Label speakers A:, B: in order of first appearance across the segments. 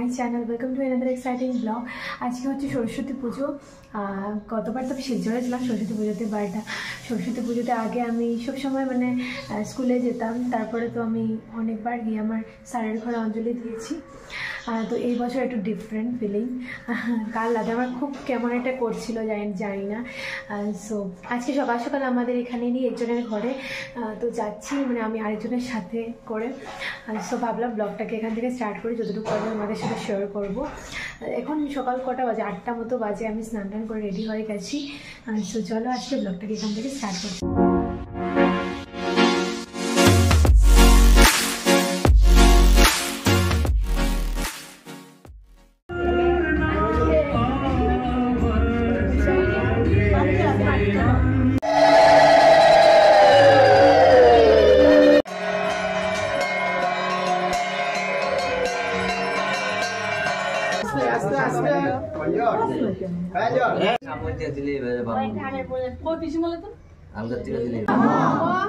A: My channel, welcome to another exciting blog. আজকে হচ্ছে সরস্বতী পুজো। গতবার তো আমি শিলচরে ছিলাম সরস্বতী পুজোতে, বাট সরস্বতী পুজোতে আগে আমি সবসময় মানে স্কুলে যেতাম, তারপরে তো আমি অনেকবার গিয়ে আমার স্যারের ঘরে অঞ্জলি দিয়েছি। তো এই বছর একটু ডিফারেন্ট ফিলিং। কাল রাতে আমার খুব কেমন একটা করছিল, জানি না। সো আজকে সকাল সকাল আমাদের এখানে নিয়ে একজনের ঘরে তো যাচ্ছি, মানে আমি আরেকজনের সাথে করে। সো ভাবলাম ব্লগটাকে এখান থেকে স্টার্ট করি, যতটুকু পারবো আমাদের সাথে শেয়ার করবো। এখন সকাল কটা বাজে, 8টা মতো বাজে। আমি স্নান টান করে রেডি হয়ে গেছি। সো চলো আজকে ব্লগটাকে এখান থেকে স্টার্ট করি।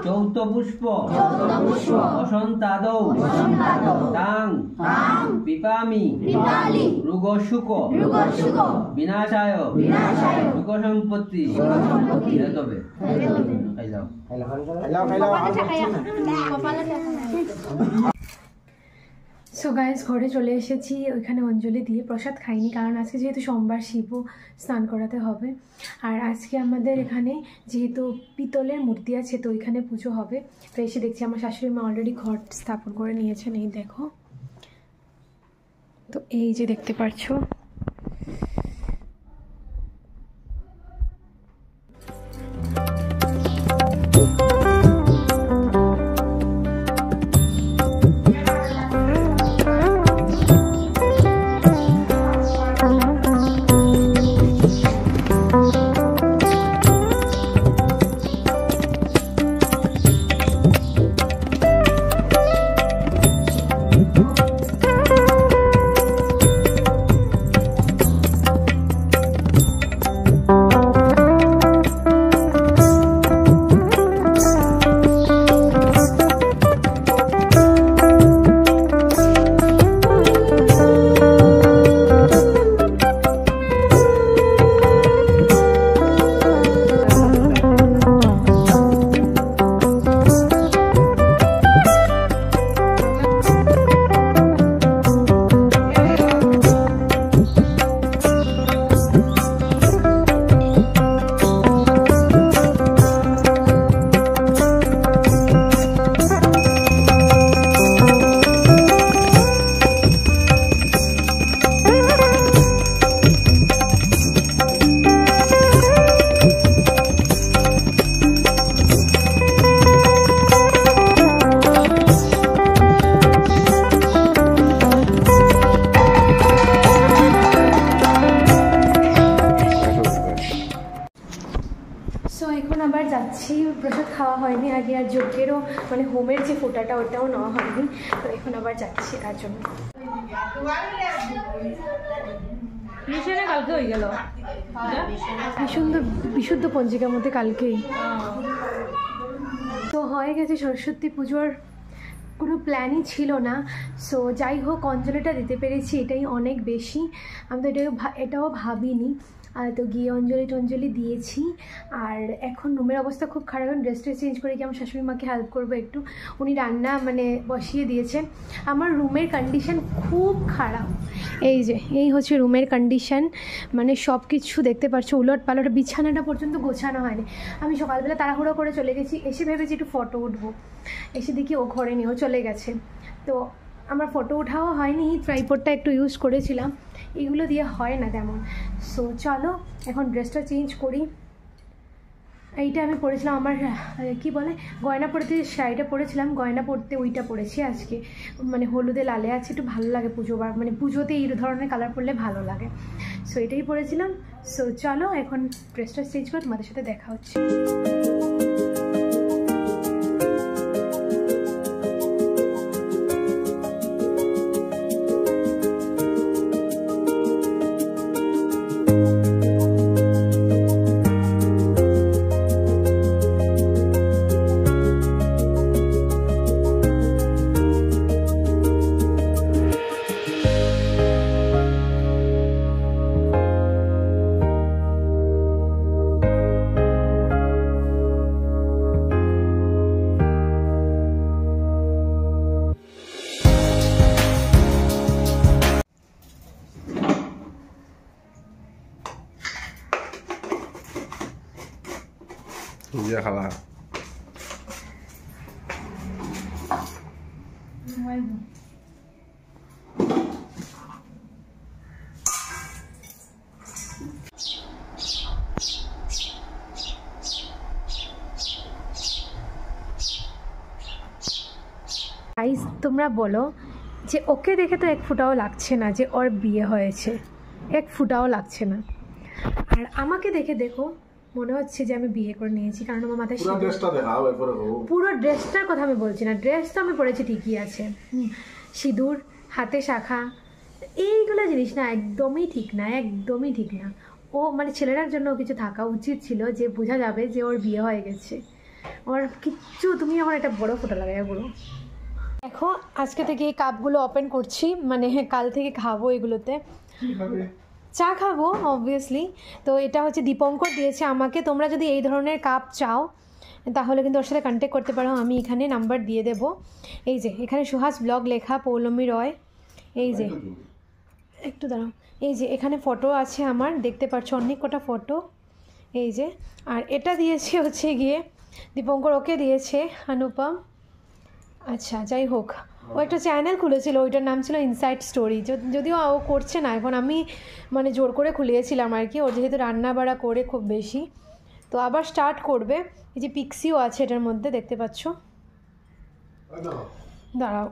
B: চৌত পুষ্প বসন্তাদৌ তাং পিপামি রুগশুক বিনাশায় সুখ সম্পত্তি।
A: সো গাইজ ঘরে চলে এসেছি, ওইখানে অঞ্জলি দিয়ে প্রসাদ খাইনি, কারণ আজকে যেহেতু সোমবার শিবও স্নান করাতে হবে। আর আজকে আমাদের এখানে যেহেতু পিতলের মূর্তি আছে, তো ওইখানে পুজো হবে। তো এসে দেখছি আমার শাশুড়ি মা অলরেডি ঘট স্থাপন করে নিয়েছেন। এই দেখো, তো এই যে দেখতে পাচ্ছ। এখন আবার যাচ্ছি, প্রসাদ খাওয়া হয়নি আগে, আর যজ্ঞেরও মানে হোমের যে ফোঁটাটা ওটাও নেওয়া হয়নি। তো এখন আবার যাচ্ছি তার জন্য।
C: কালকে হয়ে গেল
A: বিশুদ্ধ পঞ্জিকার মধ্যে কালকেই তো হয়ে গেছে। সরস্বতী পুজোর কোনো প্ল্যানই ছিল না। সো যাই হোক, অঞ্জলিটা দিতে পেরেছি, এটাই অনেক বেশি। আমি তো এটাও ভাবিনি। তো গিয়ে অঞ্জলি দিয়েছি। আর এখন রুমের অবস্থা খুব খারাপ, এখন ড্রেসটা চেঞ্জ করে গিয়ে আমার শাশুড়ি মাকে হেল্প করবো একটু। উনি রান্না মানে বসিয়ে দিয়েছেন। আমার রুমের কন্ডিশন খুব খারাপ। এই হচ্ছে রুমের কন্ডিশন, মানে সব কিছু দেখতে পাচ্ছ উলট পালট, বিছানাটা পর্যন্ত গোছানো হয়নি। আমি সকালবেলা তাড়াহুড়ো করে চলে গেছি, এসে ভেবেছি একটু ফটো উঠবো, এসে দেখি ও ঘরে নিয়েও চলে গেছে। তো আমার ফটো ওঠাও হয়নি, ট্রাইপডটা একটু ইউজ করেছিলাম, এগুলো দিয়ে হয় না তেমন। সো চলো এখন ড্রেসটা চেঞ্জ করি। এইটা আমি পরেছিলাম, আমার কি বলে গয়না পরতে শাড়িটা পরেছিলাম, গয়না পরতে ওইটা পরেছি আজকে, মানে হলুদে লালে আছে, একটু ভালো লাগে পুজোবার, মানে পুজোতে এই ধরনের কালার পরলে ভালো লাগে। সো এটাই পরেছিলাম। সো চলো এখন ড্রেসটা চেঞ্জ করে তোমাদের সাথে দেখা হচ্ছে।
C: ये खाला
A: গাইস তোমরা বলো যে ওকে দেখে তো এক ফুটাও লাগছে না যে ওর বিয়ে হয়েছে, এক ফুটাও লাগছে না। আর আমাকে দেখে দেখো মনে হচ্ছে যে আমি বিয়ে করে নিয়েছি, কারণ আমার মাথায় পুরো ড্রেসটার কথা আমি বলছি না, ড্রেস তো আমি পরেছি ঠিকই আছে, সিঁদুর হাতে শাখা এইগুলো জিনিস না একদমই ঠিক না, একদমই ঠিক না। ও মানে ছেলেটার জন্য কিছু থাকা উচিত ছিল যে বোঝা যাবে যে ওর বিয়ে হয়ে গেছে, ওর কিচ্ছু। তুমি আমার একটা বড় ফোটা লাগাই বলো। দেখো আজকে থেকে এই কাপগুলো ওপেন করছি, মানে কাল থেকে খাবো এগুলোতে, চা খাবো অবভিয়াসলি। তো এটা হচ্ছে দীপঙ্কর দিয়েছে আমাকে। তোমরা যদি এই ধরনের কাপ চাও তাহলে কিন্তু ওর সাথে কন্ট্যাক্ট করতে পারো, আমি এখানে নাম্বার দিয়ে দেব। এই যে এখানে সুহাস ব্লগ লেখা, পৌলমী রয়, এই যে একটু দাঁড়াও, এই যে এখানে ফটো আছে আমার, দেখতে পাচ্ছ অনেক কটা ফটো, এই যে। আর এটা দিয়েছে হচ্ছে গিয়ে দীপঙ্কর, ওকে দিয়েছে অনুপম। আচ্ছা যাই হোক, ও একটা চ্যানেল খুলেছিল, ওইটার নাম ছিল ইনসাইড স্টোরি, যদিও ও করছে না এখন, আমি মানে জোর করে খুলিয়েছিলাম আর কি। ওর যেহেতু রান্না বাড়া করে খুব বেশি, তো আবার স্টার্ট করবে। এই যে পিক্সিও আছে এটার মধ্যে, দেখতে পাচ্ছ, দাঁড়াও।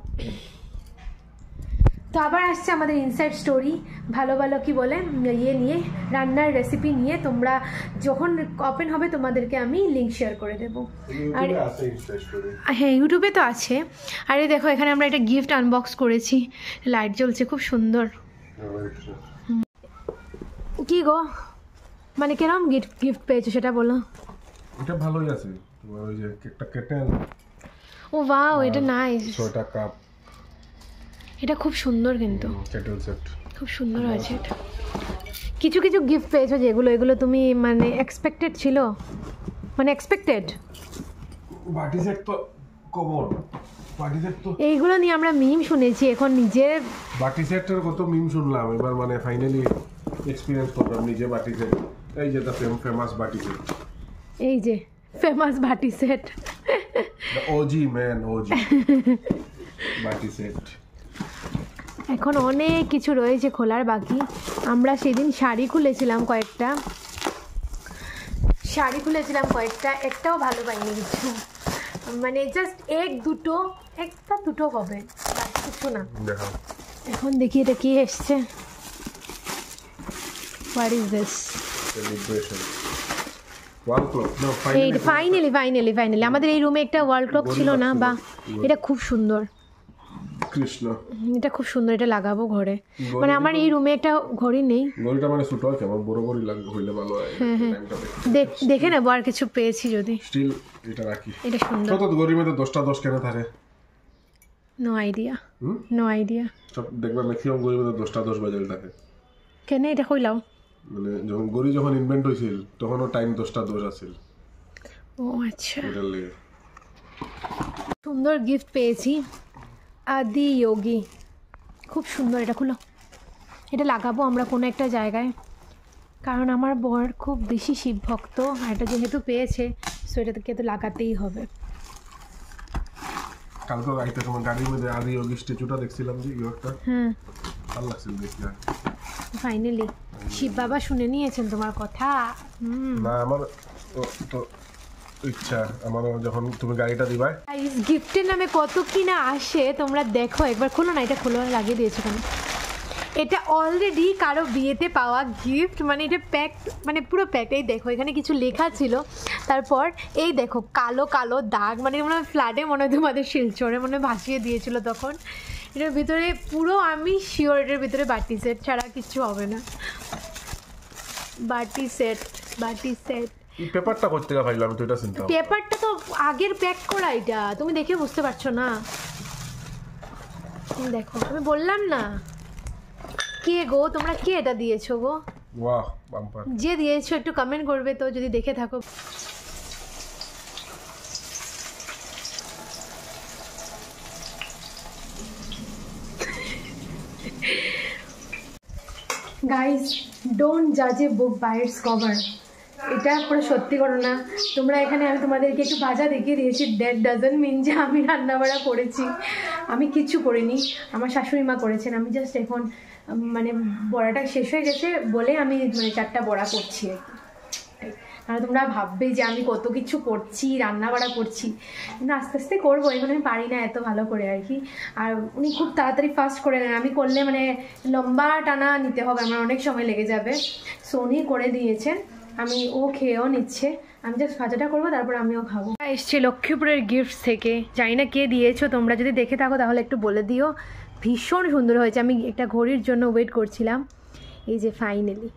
A: তো আবার আসছে আমাদের ইনসাইড স্টোরি, ভালো ভালো কি বলে ইয়ে নিয়ে, রান্নার রেসিপি নিয়ে। তোমরা যখন ওপেন হবে তোমাদেরকে আমি লিঙ্ক শেয়ার করে দেবো। আর হ্যাঁ ইউটিউবে তো আছে। আর এই দেখো এখানে আমরা একটা গিফট আনবক্স করেছি, লাইট জ্বলছে খুব সুন্দর। কি গো মানে কেরম গিফট পেয়েছো সেটা বলো।
C: এটা ভালোই আছে, তোমার ওই যে একটা কেটেল,
A: ও ওয়াও এটা নাইস,
C: 6টা কাপ,
A: এটা খুব সুন্দর কিন্তু
C: কেটেল সেট
A: খুব সুন্দর আছে এটা। কিছু কিছু গিফট পেয়েছো যেগুলো এগুলো তুমি মানে এক্সপেক্টেড ছিল, মানে এক্সপেক্টেড
C: বাটি সেট তো কমন, বাটি সেট তো
A: এইগুলো নিয়ে আমরা মিম শুনেছি, এখন নিজে
C: বাটি সেটের কত মিম শুনলাম, এবার মানে ফাইনালি এক্সপেরিয়েন্স করলাম নিজে বাটি সেট। এই যে ফেমাস বাটি সেট,
A: এই যে ফেমাস বাটি সেট,
C: ওজি ম্যান ওজি বাটি সেট।
A: এখন অনেক কিছু রয়েছে খোলার বাকি। আমরা সেদিন শাড়ি খুলেছিলাম কয়েকটা, একটাও ভালো পাইনি কিছু, মানে জাস্ট একটা দুটো হবে, কিছু না। এখন দেখি এটা কি এসছে, what is this?
C: Celebration wall clock. No
A: finally আমাদের এই রুমে একটা ওয়াল ক্লক ছিল না, বা এটা খুব সুন্দর,
C: কৃষ্ণ
A: এটা খুব সুন্দর, এটা লাগাবো ঘরে। মানে আমার এই রুমে একটা ঘড়ি নেই,
C: ঘড়িটা মানে ছোট আছে, আমার বড় ঘড়ি হইলে ভালো হয়।
A: দেখে নেবো আর কিছু পেয়েছি যদি।
C: স্টিল এটা রাখি,
A: এটা সুন্দর।
C: কত ঘড়ির মধ্যে 10টা 10 কেন থাকে?
A: No idea.
C: সব দেখবা ম্যাক্সিমাম ঘড়ির মধ্যে 10টা 10 বাজে থাকে।
A: কেন এটা কইলাও?
C: মানে ঘড়ি যখন ইনভেন্ট হয়েছিল তখনও টাইম 10টা 10 আছিল।
A: ও আচ্ছা,
C: এটার লাগে
A: সুন্দর গিফট পেয়েছি, আদি যোগী, খুব সুন্দর। এটা খুলো, এটা লাগাবো আমরা কোনো একটা জায়গায়, কারণ আমার বর খুব বেশি শিব ভক্ত, আর এটা যেহেতু পেয়েছে সো এটাকে তো লাগাতেই হবে।
C: কালকে রাইতে তোমার গাড়ির মধ্যে আদি যোগী স্ট্যাচুটা দেখছিলাম যে ইয়োরটা,
A: হ্যাঁ
C: ভালো লাগছিল দেখতে।
A: ফাইনালি শিব বাবা শুনে নিয়েছেন তোমার কথা।
C: না আমার তো ইচ্ছা, আমারও যখন তুমি গাড়িটা দিবা।
A: গিফটের নামে কত কি না আসে, তোমরা দেখো একবার। খোলো না, এটা খোলো, লাগিয়ে দিয়েছো কেন? এটা অলরেডি কারো বিয়েতে পাওয়া গিফট, মানে এটা প্যাক, মানে পুরো প্যাক। এই দেখো এখানে কিছু লেখা ছিল, তারপর এই দেখো কালো কালো দাগ, মানে মনে হয় ফ্ল্যাটে মনে হয় তোমাদের শিলচরে মনে হয় ভাসিয়ে দিয়েছিল তখন। এটার ভিতরে পুরো আমি শিওর এটার ভিতরে বাটি সেট ছাড়া কিছু হবে না। বাটি সেট
C: এই পেপারটা করতে গা ভাইলাম, তো এটা চিন্তা,
A: পেপারটা তো আগের প্যাক করা, এটা তুমি দেখে বুঝতে পারছো না? দেখো আমি বললাম না। কে গো তোমরা, কে এটা দিয়েছো গো?
C: বাহ বাম্পার।
A: যে দিয়েছো একটু কমেন্ট করবে তো যদি দেখে থাকো। Guys, don't judge a book by its cover. এটা পুরো সত্যি ঘটনা। তোমরা এখানে আমি তোমাদেরকে একটু ভাজা দেখিয়ে দিয়েছি, দ্যাট ডাজন্ট মিন যে আমি রান্নাবাড়া করেছি। আমি কিচ্ছু করিনি, আমার শাশুড়ি মা করেছেন। আমি জাস্ট এখন মানে বড়াটা শেষ হয়ে গেছে বলে আমি মানে 4টা বড়া করছি আর কি। আর তোমরা ভাববে যে আমি কত কিছু করছি, রান্নাবাড়া করছি, কিন্তু আস্তে আস্তে করবো। এখন আমি পারি না এত ভালো করে আর কি। আর উনি খুব তাড়াতাড়ি ফাস্ট করে নেন, আমি করলে মানে লম্বা টানা নিতে হবে, আমার অনেক সময় লেগে যাবে। সো উনি করে দিয়েছেন, আমি ও খেয়েও নিচ্ছে। আমি জাস্ট ভাজাটা করবো, তারপর আমিও খাবো। এসছে লক্ষ্মীপুরের গিফট থেকে, জানি না কে দিয়েছো, তোমরা যদি দেখে থাকো তাহলে একটু বলে দিও। ভীষণ সুন্দর হয়েছে, আমি একটা ঘড়ির জন্য ওয়েট করছিলাম। এই যে ফাইনালি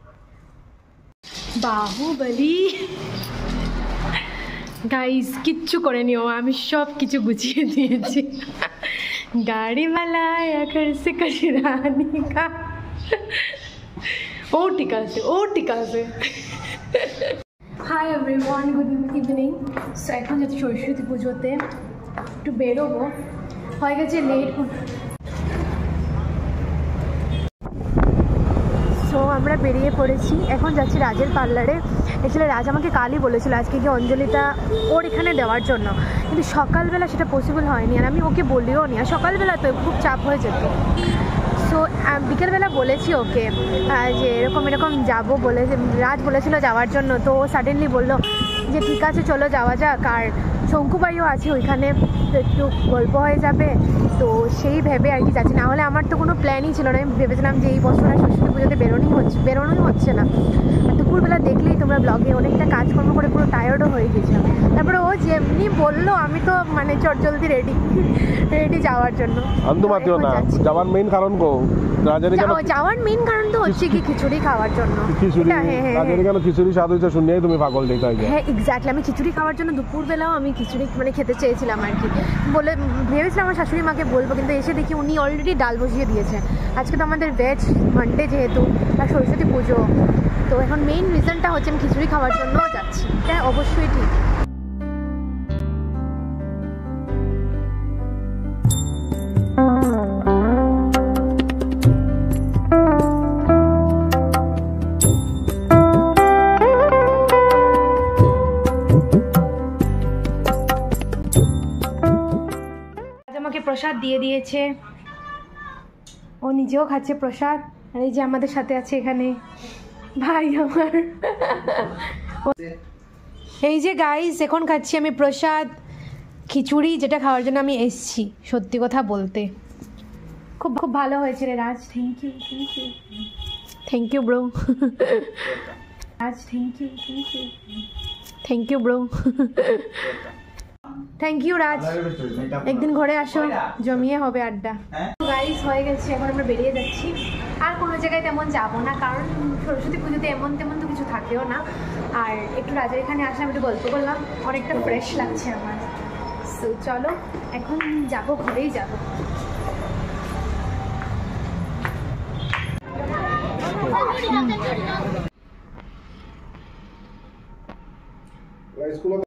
A: বাহুবলী। গাইস কিচ্ছু করে নিও, আমি সব কিছু গুছিয়ে দিয়েছি। গাড়িওয়ালা আখর সে কশরানি কা। ও ঠিক আছে, ও ঠিক আছে। Hi everyone, good evening. So এখন যাচ্ছি সরস্বতী পুজোতে, একটু বেরোবো, হয়ে গেছে লেট। সো আমরা বেরিয়ে পড়েছি, এখন যাচ্ছি রাজের পার্লারে। এছাড়া রাজ আমাকে কালই বলেছিল আজকে গিয়ে অঞ্জলিটা ওর এখানে দেওয়ার জন্য, কিন্তু সকালবেলা সেটা পসিবল হয়নি, আর আমি ওকে বলিও নি। আর সকালবেলা তো খুব চাপ হয়ে যেত। সো বিকেলবেলা বলেছি ওকে যে এরকম এরকম যাবো বলে, রাজ বলেছিল যাওয়ার জন্য। তো ও সাডেনলি বললো যে ঠিক আছে চলো যাওয়া যাক, আর শঙ্কুবাইও আছে ওইখানে, তো একটু গল্প হয়ে যাবে। তো সেই ভেবে আর কি যাচ্ছি, না হলে আমার তো কোনো প্ল্যানই ছিল না। আমি ভেবেছিলাম যে এই বছর আর সরস্বতী পুজোতে বেরোনোই হচ্ছে না। আর দুপুরবেলা দেখলেই তোমরা ব্লগে অনেকটা কাজকর্ম করে পুরো টায়ার্ডও হয়ে গেছিলাম। তারপরে ও যেমনি বললো আমি তো মানে চটজলদি রেডি যাওয়ার জন্য।
C: যাওয়ার মেইন কারণ
A: যাওয়ার মেইন কারণ তো হচ্ছে কি খিচুড়ি খাওয়ার জন্য।
C: খিচুড়ি স্বাদ হয়েছে শুনে তুমি পাগল দেখতে।
A: হ্যাঁ এক্স্যাক্টলি, আমি খিচুড়ি খাওয়ার জন্য দুপুরবেলাও আমি খিচুড়ি মানে খেতে চেয়েছিলাম আর কি। বলে ভেবেছিলাম আমার শাশুড়ি মাকে বলবো, কিন্তু এসে দেখি উনি অলরেডি ডাল বসিয়ে দিয়েছেন। আজকে তো আমাদের ভেজ মানডে যেহেতু, আর সরস্বতী পুজো, তো এখন মেইন রিজনটা হচ্ছে আমি খিচুড়ি খাওয়ার জন্য যাচ্ছি। হ্যাঁ অবশ্যই ঠিক। আমাকে প্রসাদ দিয়ে দিয়েছে, ও নিজেও খাচ্ছে প্রসাদ। আর এই যে আমাদের সাথে আছে এখানে ভাই আমার। এই যে গাইস এখন খাচ্ছি আমি প্রসাদ, খিচুড়ি, যেটা খাওয়ার জন্য আমি এসছি। সত্যি কথা বলতে খুব খুব ভালো হয়েছে রে Raj, thank you thank you bro. Raj thank you bro. Thank you Raj, একদিন ঘরে আসো, জমিয়ে হবে আড্ডা। গাইস হয়ে গেছে, এখন আমরা বেরিয়ে যাচ্ছি। আর কোনো জায়গায় তেমন যাবো না, কারণ সরস্বতী পুজোতে এমন তেমন তো কিছু থাকেও না। আর একটু রাজার এখানে আসলাম, একটু গল্প করলাম, অনেকটা ফ্রেশ লাগছে আমার। সো চলো এখন যাবো, ঘরেই যাবো।